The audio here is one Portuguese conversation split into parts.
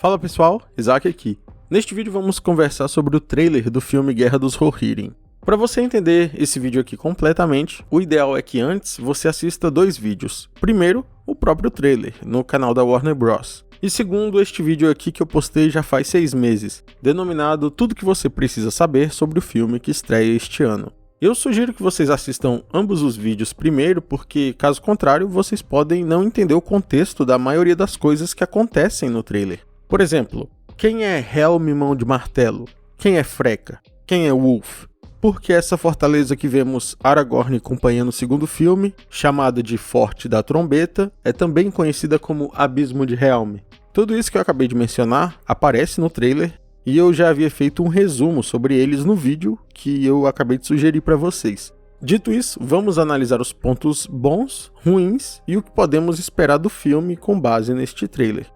Fala pessoal, Isaac aqui. Neste vídeo vamos conversar sobre o trailer do filme Guerra dos Rohirrim. Para você entender esse vídeo aqui completamente, o ideal é que antes você assista dois vídeos. Primeiro, o próprio trailer, no canal da Warner Bros. E segundo, este vídeo aqui que eu postei já faz 6 meses, denominado Tudo que você precisa saber sobre o filme que estreia este ano. Eu sugiro que vocês assistam ambos os vídeos primeiro, porque caso contrário, vocês podem não entender o contexto da maioria das coisas que acontecem no trailer. Por exemplo, quem é Helm Mão de Martelo? Quem é Freca? Quem é Wolf? Por que essa fortaleza que vemos Aragorn e companhia no segundo filme, chamada de Forte da Trombeta, é também conhecida como Abismo de Helm? Tudo isso que eu acabei de mencionar aparece no trailer e eu já havia feito um resumo sobre eles no vídeo que eu acabei de sugerir para vocês. Dito isso, vamos analisar os pontos bons, ruins e o que podemos esperar do filme com base neste trailer.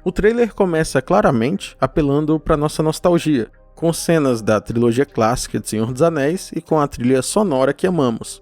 O trailer começa claramente apelando para nossa nostalgia, com cenas da trilogia clássica de Senhor dos Anéis e com a trilha sonora que amamos.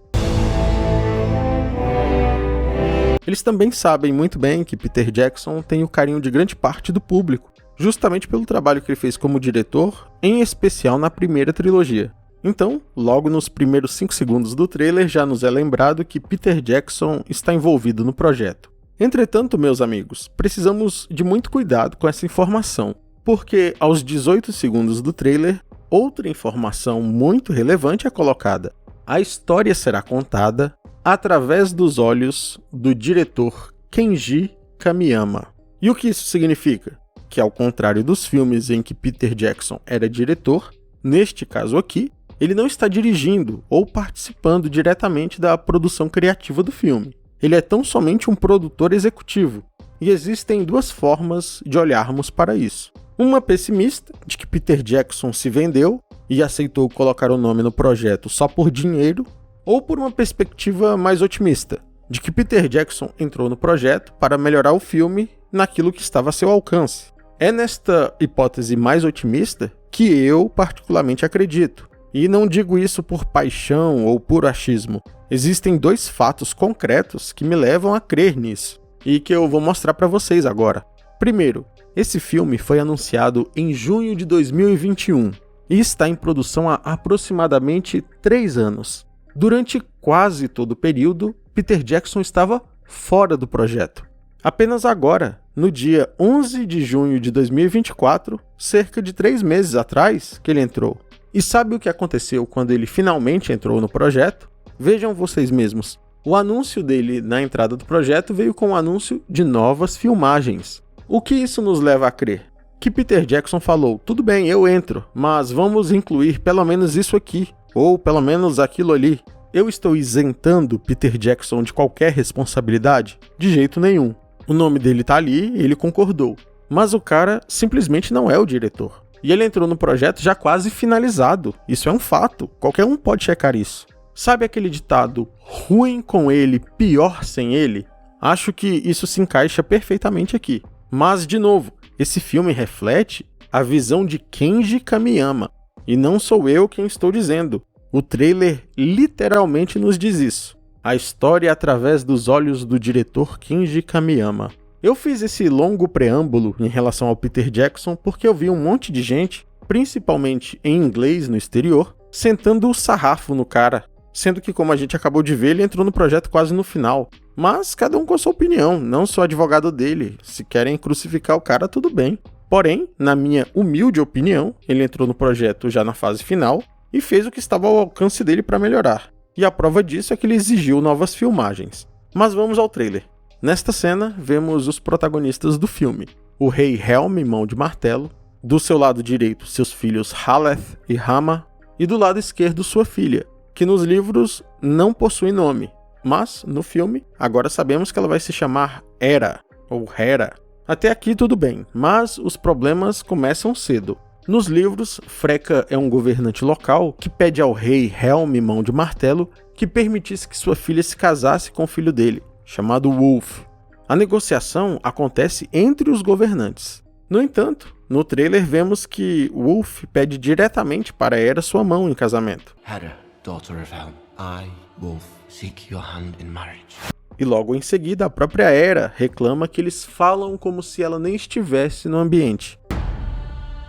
Eles também sabem muito bem que Peter Jackson tem o carinho de grande parte do público, justamente pelo trabalho que ele fez como diretor, em especial na primeira trilogia. Então, logo nos primeiros 5 segundos do trailer já nos é lembrado que Peter Jackson está envolvido no projeto. Entretanto, meus amigos, precisamos de muito cuidado com essa informação, porque aos 18 segundos do trailer, outra informação muito relevante é colocada. A história será contada através dos olhos do diretor Kenji Kamiyama. E o que isso significa? Que ao contrário dos filmes em que Peter Jackson era diretor, neste caso aqui, ele não está dirigindo ou participando diretamente da produção criativa do filme. Ele é tão somente um produtor executivo, e existem duas formas de olharmos para isso. Uma pessimista, de que Peter Jackson se vendeu e aceitou colocar o nome no projeto só por dinheiro, ou por uma perspectiva mais otimista, de que Peter Jackson entrou no projeto para melhorar o filme naquilo que estava a seu alcance. É nesta hipótese mais otimista que eu particularmente acredito, e não digo isso por paixão ou por achismo. Existem dois fatos concretos que me levam a crer nisso, e que eu vou mostrar para vocês agora. Primeiro, esse filme foi anunciado em junho de 2021 e está em produção há aproximadamente 3 anos. Durante quase todo o período, Peter Jackson estava fora do projeto. Apenas agora, no dia 11 de junho de 2024, cerca de 3 meses atrás, que ele entrou. E sabe o que aconteceu quando ele finalmente entrou no projeto? Vejam vocês mesmos. O anúncio dele na entrada do projeto veio com o anúncio de novas filmagens. O que isso nos leva a crer? Que Peter Jackson falou, tudo bem, eu entro, mas vamos incluir pelo menos isso aqui, ou pelo menos aquilo ali. Eu estou isentando Peter Jackson de qualquer responsabilidade? De jeito nenhum. O nome dele tá ali e ele concordou. Mas o cara simplesmente não é o diretor. E ele entrou no projeto já quase finalizado. Isso é um fato. Qualquer um pode checar isso. Sabe aquele ditado, ruim com ele, pior sem ele? Acho que isso se encaixa perfeitamente aqui. Mas, de novo, esse filme reflete a visão de Kenji Kamiyama. E não sou eu quem estou dizendo. O trailer literalmente nos diz isso. A história é através dos olhos do diretor Kenji Kamiyama. Eu fiz esse longo preâmbulo em relação ao Peter Jackson porque eu vi um monte de gente, principalmente em inglês no exterior, sentando o sarrafo no cara. Sendo que, como a gente acabou de ver, ele entrou no projeto quase no final. Mas cada um com a sua opinião, não sou advogado dele. Se querem crucificar o cara, tudo bem. Porém, na minha humilde opinião, ele entrou no projeto já na fase final e fez o que estava ao alcance dele para melhorar. E a prova disso é que ele exigiu novas filmagens. Mas vamos ao trailer. Nesta cena, vemos os protagonistas do filme. O rei Helm Mão de Martelo, do seu lado direito seus filhos Haleth e Hama, e do lado esquerdo sua filha, que nos livros não possui nome, mas no filme agora sabemos que ela vai se chamar Hera, ou Hera. Até aqui tudo bem, mas os problemas começam cedo. Nos livros, Freca é um governante local que pede ao rei Helm Mão de Martelo que permitisse que sua filha se casasse com o filho dele, chamado Wolf. A negociação acontece entre os governantes. No entanto, no trailer vemos que Wolf pede diretamente para Hera sua mão em casamento. Hera, daughter of Helm, I, Wolf, seek your hand in marriage. E logo em seguida, a própria Hera reclama que eles falam como se ela nem estivesse no ambiente.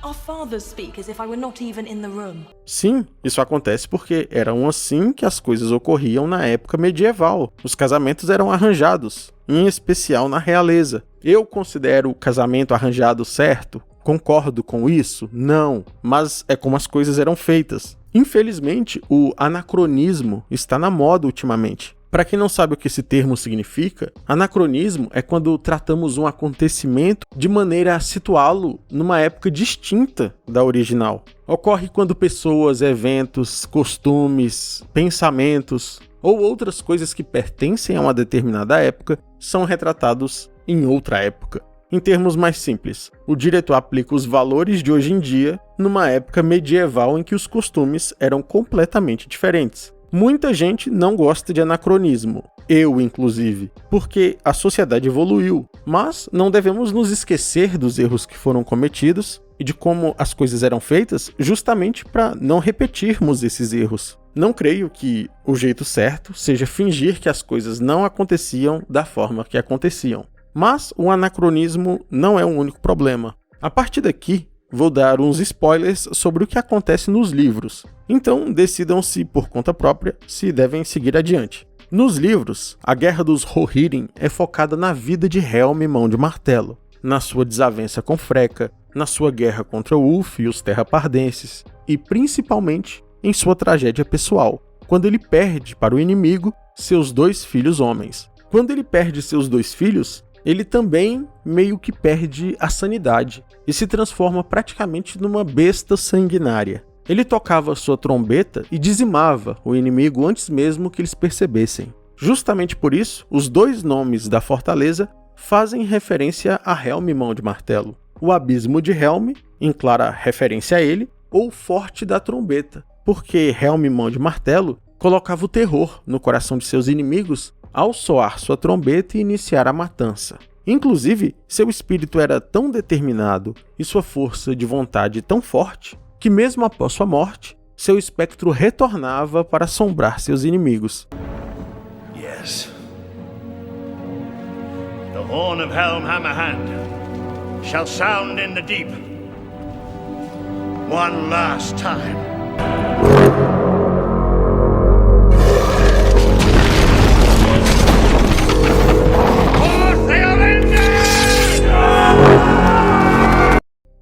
Our fathers speak as if I were not even in the room. Sim, isso acontece porque eram assim que as coisas ocorriam na época medieval. Os casamentos eram arranjados, em especial na realeza. Eu considero o casamento arranjado certo? Concordo com isso? Não, mas é como as coisas eram feitas. Infelizmente, o anacronismo está na moda ultimamente. Para quem não sabe o que esse termo significa, anacronismo é quando tratamos um acontecimento de maneira a situá-lo numa época distinta da original. Ocorre quando pessoas, eventos, costumes, pensamentos ou outras coisas que pertencem a uma determinada época são retratados em outra época. Em termos mais simples, o diretor aplica os valores de hoje em dia numa época medieval em que os costumes eram completamente diferentes. Muita gente não gosta de anacronismo, eu inclusive, porque a sociedade evoluiu, mas não devemos nos esquecer dos erros que foram cometidos e de como as coisas eram feitas justamente para não repetirmos esses erros. Não creio que o jeito certo seja fingir que as coisas não aconteciam da forma que aconteciam. Mas o anacronismo não é o único problema. A partir daqui, vou dar uns spoilers sobre o que acontece nos livros. Então, decidam-se por conta própria se devem seguir adiante. Nos livros, a Guerra dos Rohirrim é focada na vida de Helm Mão de Martelo, na sua desavença com Freka, na sua guerra contra Ulf e os Terrapardenses, e principalmente em sua tragédia pessoal, quando ele perde para o inimigo seus 2 filhos homens. Quando ele perde seus 2 filhos, ele também meio que perde a sanidade e se transforma praticamente numa besta sanguinária. Ele tocava sua trombeta e dizimava o inimigo antes mesmo que eles percebessem. Justamente por isso, os 2 nomes da fortaleza fazem referência a Helm Mão de Martelo. O Abismo de Helm, em clara referência a ele, ou Forte da Trombeta, porque Helm Mão de Martelo colocava o terror no coração de seus inimigos ao soar sua trombeta e iniciar a matança. Inclusive, seu espírito era tão determinado e sua força de vontade tão forte que mesmo após sua morte, seu espectro retornava para assombrar seus inimigos. Yes. The horn of Helm Hammerhand shall sound in the deep. One last time.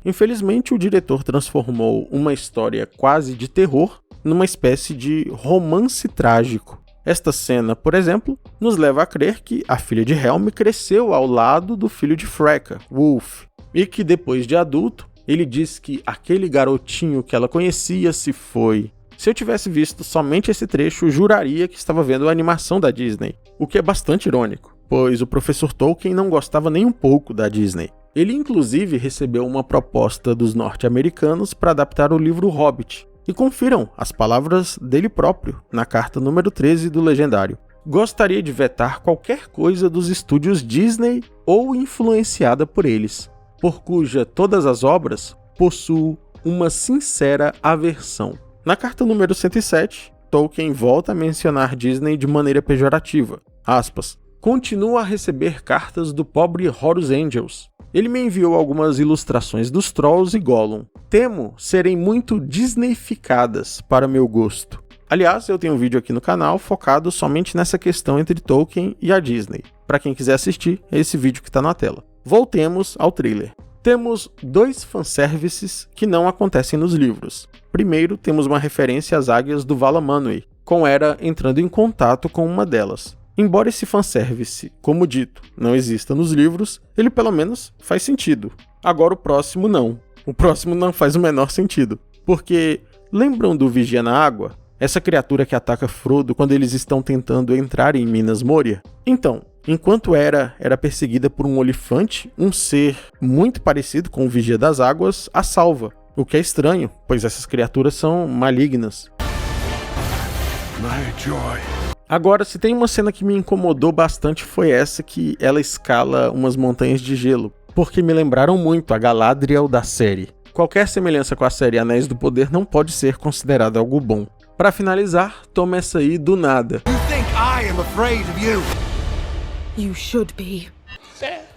Infelizmente, o diretor transformou uma história quase de terror numa espécie de romance trágico. Esta cena, por exemplo, nos leva a crer que a filha de Helm cresceu ao lado do filho de Freka, Ulf, e que depois de adulto, ele diz que aquele garotinho que ela conhecia se foi. Se eu tivesse visto somente esse trecho, juraria que estava vendo a animação da Disney, o que é bastante irônico, pois o professor Tolkien não gostava nem um pouco da Disney. Ele inclusive recebeu uma proposta dos norte-americanos para adaptar o livro Hobbit. E confiram as palavras dele próprio na carta número 13 do Legendário. Gostaria de vetar qualquer coisa dos estúdios Disney ou influenciada por eles, por cuja todas as obras possuo uma sincera aversão. Na carta número 107, Tolkien volta a mencionar Disney de maneira pejorativa. Aspas. Continua a receber cartas do pobre Horus Angels. Ele me enviou algumas ilustrações dos Trolls e Gollum. Temo serem muito disneyficadas para meu gosto. Aliás, eu tenho um vídeo aqui no canal focado somente nessa questão entre Tolkien e a Disney. Para quem quiser assistir, é esse vídeo que está na tela. Voltemos ao trailer. Temos 2 fanservices que não acontecem nos livros. Primeiro, temos uma referência às águias do Vala Manwë, com Hera entrando em contato com uma delas. Embora esse fanservice, como dito, não exista nos livros, ele pelo menos faz sentido. Agora o próximo não. O próximo não faz o menor sentido. Porque, lembram do Vigia na Água? Essa criatura que ataca Frodo quando eles estão tentando entrar em Minas Moria? Então, enquanto Hera era perseguida por um olifante, um ser muito parecido com o Vigia das Águas a salva. O que é estranho, pois essas criaturas são malignas. My joy. Agora, se tem uma cena que me incomodou bastante foi essa que ela escala umas montanhas de gelo, porque me lembraram muito a Galadriel da série. Qualquer semelhança com a série Anéis do Poder não pode ser considerada algo bom. Para finalizar, toma essa aí do nada. You think I am afraid of you? You should be.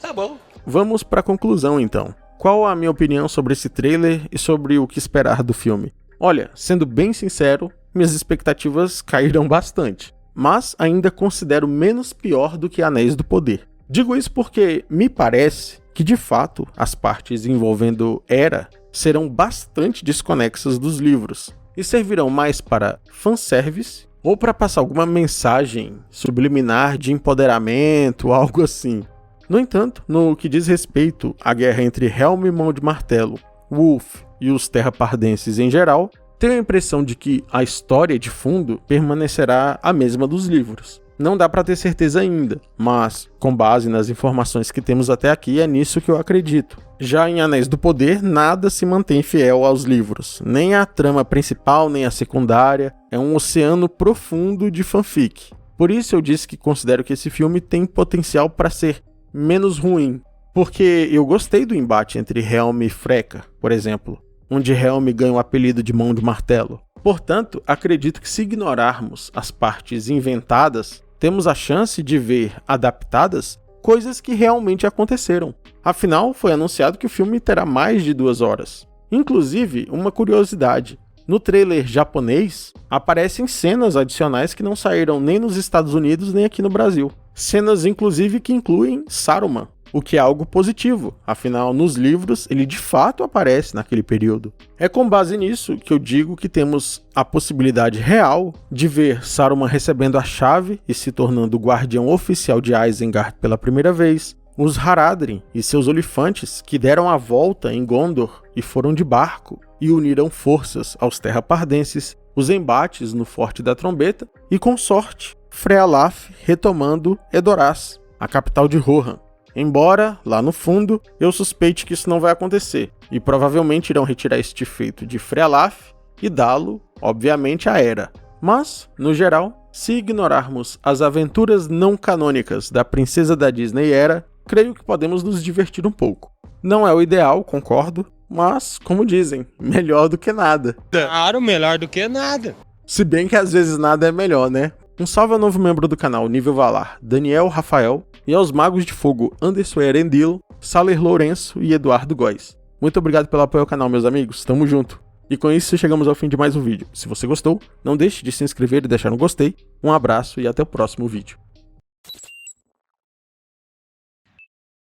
Tá bom. Vamos para a conclusão então. Qual a minha opinião sobre esse trailer e sobre o que esperar do filme? Olha, sendo bem sincero, minhas expectativas caíram bastante, mas ainda considero menos pior do que Anéis do Poder. Digo isso porque me parece que, de fato, as partes envolvendo Hera serão bastante desconexas dos livros e servirão mais para fanservice ou para passar alguma mensagem subliminar de empoderamento, algo assim. No entanto, no que diz respeito à guerra entre Helm e Mão de Martelo, Wolf e os Terrapardenses em geral, tenho a impressão de que a história de fundo permanecerá a mesma dos livros. Não dá para ter certeza ainda, mas, com base nas informações que temos até aqui, é nisso que eu acredito. Já em Anéis do Poder, nada se mantém fiel aos livros, nem a trama principal, nem a secundária, é um oceano profundo de fanfic. Por isso eu disse que considero que esse filme tem potencial para ser menos ruim, porque eu gostei do embate entre Helm e Freka, por exemplo, onde Helm ganha o apelido de Mão de Martelo. Portanto, acredito que se ignorarmos as partes inventadas, temos a chance de ver adaptadas coisas que realmente aconteceram. Afinal, foi anunciado que o filme terá mais de 2 horas. Inclusive, uma curiosidade, no trailer japonês, aparecem cenas adicionais que não saíram nem nos Estados Unidos nem aqui no Brasil. Cenas, inclusive, que incluem Saruman, o que é algo positivo, afinal, nos livros ele de fato aparece naquele período. É com base nisso que eu digo que temos a possibilidade real de ver Saruman recebendo a chave e se tornando o guardião oficial de Isengard pela primeira vez, os Haradrim e seus olifantes que deram a volta em Gondor e foram de barco e uniram forças aos Terrapardenses, os embates no Forte da Trombeta e, com sorte, Frealaf retomando Edoras, a capital de Rohan. Embora, lá no fundo, eu suspeite que isso não vai acontecer, e provavelmente irão retirar este feito de Frealaf e dá-lo, obviamente, a Hera. Mas, no geral, se ignorarmos as aventuras não canônicas da princesa da Disney Hera, creio que podemos nos divertir um pouco. Não é o ideal, concordo, mas, como dizem, melhor do que nada. Claro, melhor do que nada. Se bem que às vezes nada é melhor, né? Um salve ao novo membro do canal, Nível Valar, Daniel Rafael, e aos magos de fogo Anderson Erendilo, Saler Lourenço e Eduardo Góes. Muito obrigado pelo apoio ao canal, meus amigos, tamo junto! E com isso chegamos ao fim de mais um vídeo. Se você gostou, não deixe de se inscrever e deixar um gostei. Um abraço e até o próximo vídeo.